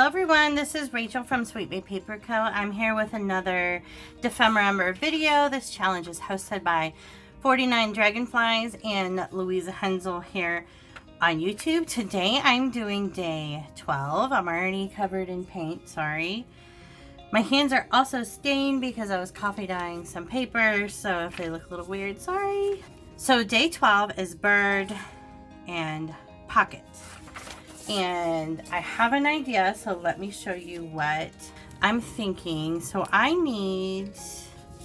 Hello everyone, this is Rachel from sweetbeepaperco. I'm here with another DEPHEMEREMBER video. This challenge is hosted by 49 Dragonflies and Louisa Hensel here on YouTube. Today I'm doing day 12. I'm already covered in paint, sorry. My hands are also stained because I was coffee dyeing some paper, so if they look a little weird, sorry. So day 12 is bird and pocket. And I have an idea, so let me show you what I'm thinking. So I need,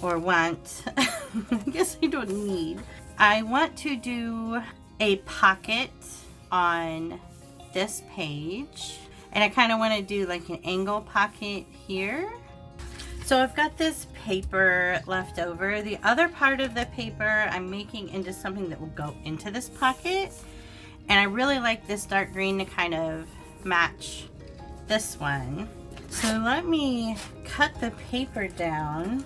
or want, I guess I don't need, I want to do a pocket on this page. And I kind of want to do like an angle pocket here. So I've got this paper left over. The other part of the paper I'm making into something that will go into this pocket. And I really like this dark green to kind of match this one. So let me cut the paper down.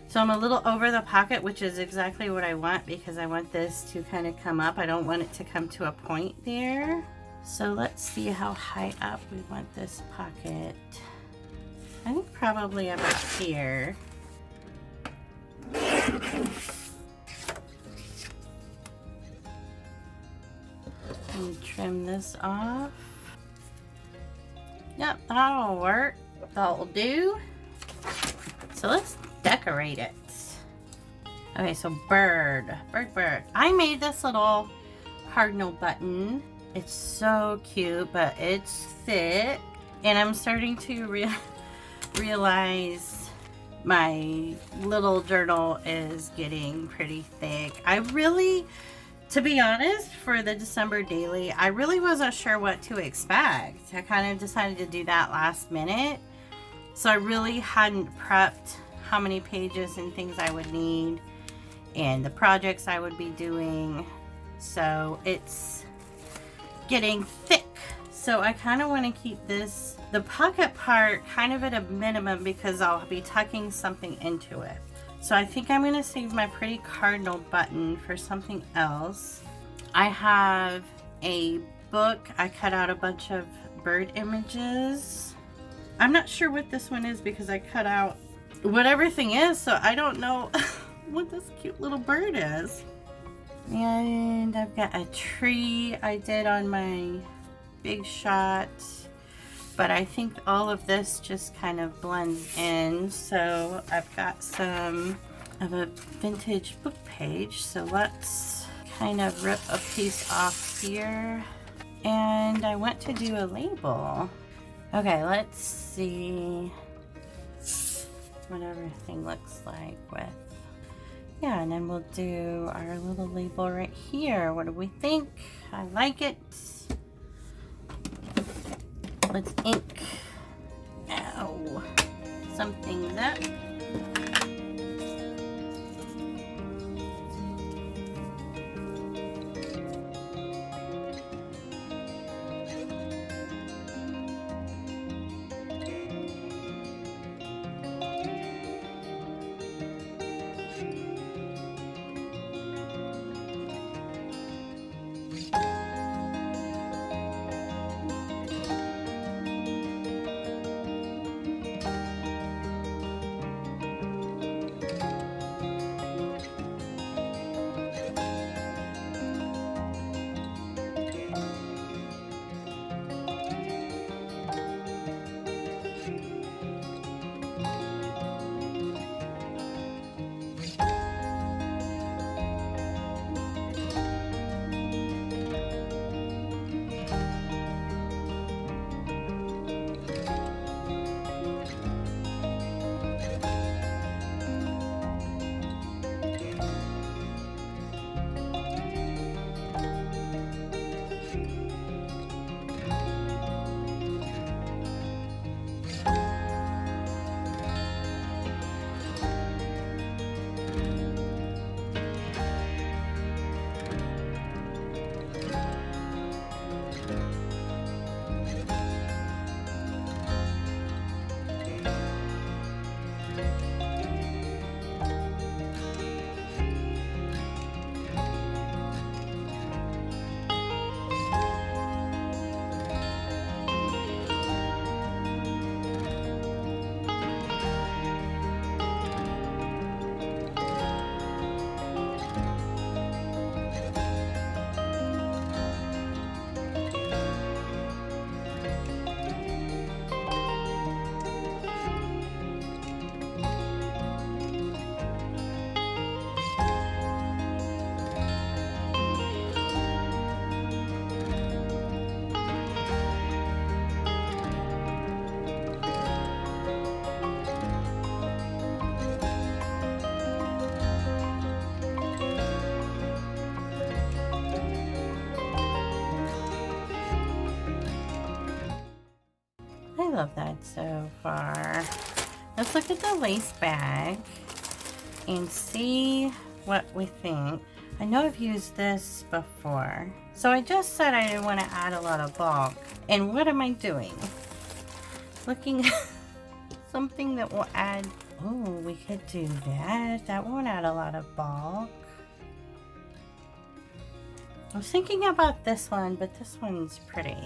So I'm a little over the pocket, which is exactly what I want because I want this to kind of come up. I don't want it to come to a point there. So let's see how high up we want this pocket. I think probably about here. And trim this off. Yep, that'll work. That'll do. So let's decorate it. Okay, so bird. I made this little cardinal button. It's so cute, but it's thick. And I'm starting to realize my little journal is getting pretty thick. To be honest, for the December daily, I really wasn't sure what to expect. I kind of decided to do that last minute. So I really hadn't prepped how many pages and things I would need and the projects I would be doing. So it's getting thick. So I kind of want to keep the pocket part kind of at a minimum because I'll be tucking something into it. So I think I'm going to save my pretty cardinal button for something else. I have a book. I cut out a bunch of bird images. I'm not sure what this one is because I cut out what everything is, so I don't know what this cute little bird is. And I've got a tree I did on my big shot. But I think all of this just kind of blends in. So I've got some of a vintage book page. So let's kind of rip a piece off here. And I want to do a label. Okay, let's see what everything looks like with. Yeah, and then we'll do our little label right here. What do we think? I like it. Let's ink some things up. so far. Let's look at the lace bag and see what we think. I know I've used this before. So I just said I didn't want to add a lot of bulk. And what am I doing? Looking at something that will add, oh, we could do that. That won't add a lot of bulk. I was thinking about this one, but this one's pretty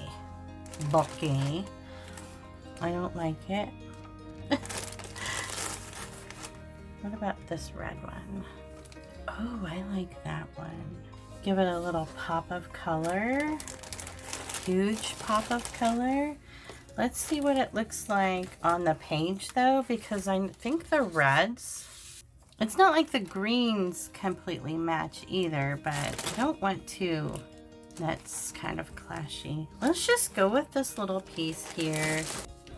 bulky. I don't like it. What about this red one? Oh, I like that one. Give it a little pop of color. Huge pop of color. Let's see what it looks like on the page though, because I think the reds, it's not like the greens completely match either, but I don't want to. That's kind of clashy. Let's just go with this little piece here.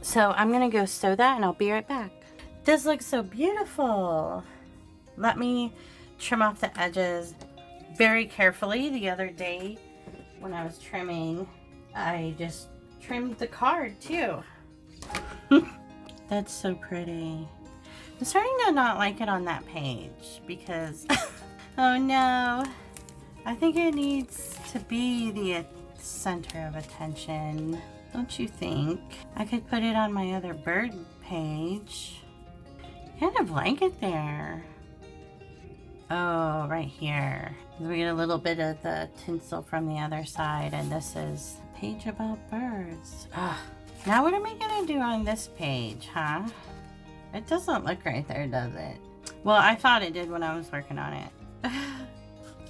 So I'm gonna go sew that and I'll be right back. This looks so beautiful. Let me trim off the edges very carefully. The other day when I was trimming, I just trimmed the card too. That's so pretty. I'm starting to not like it on that page because, oh no, I think it needs to be the center of attention. Don't you think? I could put it on my other bird page. Kind of like it there. Oh, right here. We get a little bit of the tinsel from the other side, and this is a page about birds. Now what am I gonna do on this page, huh? It doesn't look right there, does it? Well, I thought it did when I was working on it.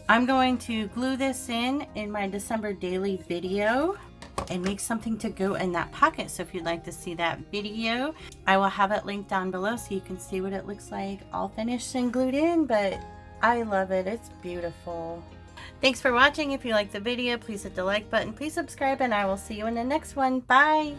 I'm going to glue this in my December daily video and make something to go in that pocket. So if you'd like to see that video, I will have it linked down below so you can see what it looks like all finished and glued in, but I love it. It's beautiful. Thanks for watching. If you liked the video, please hit the like button. Please subscribe, and I will see you in the next one. Bye.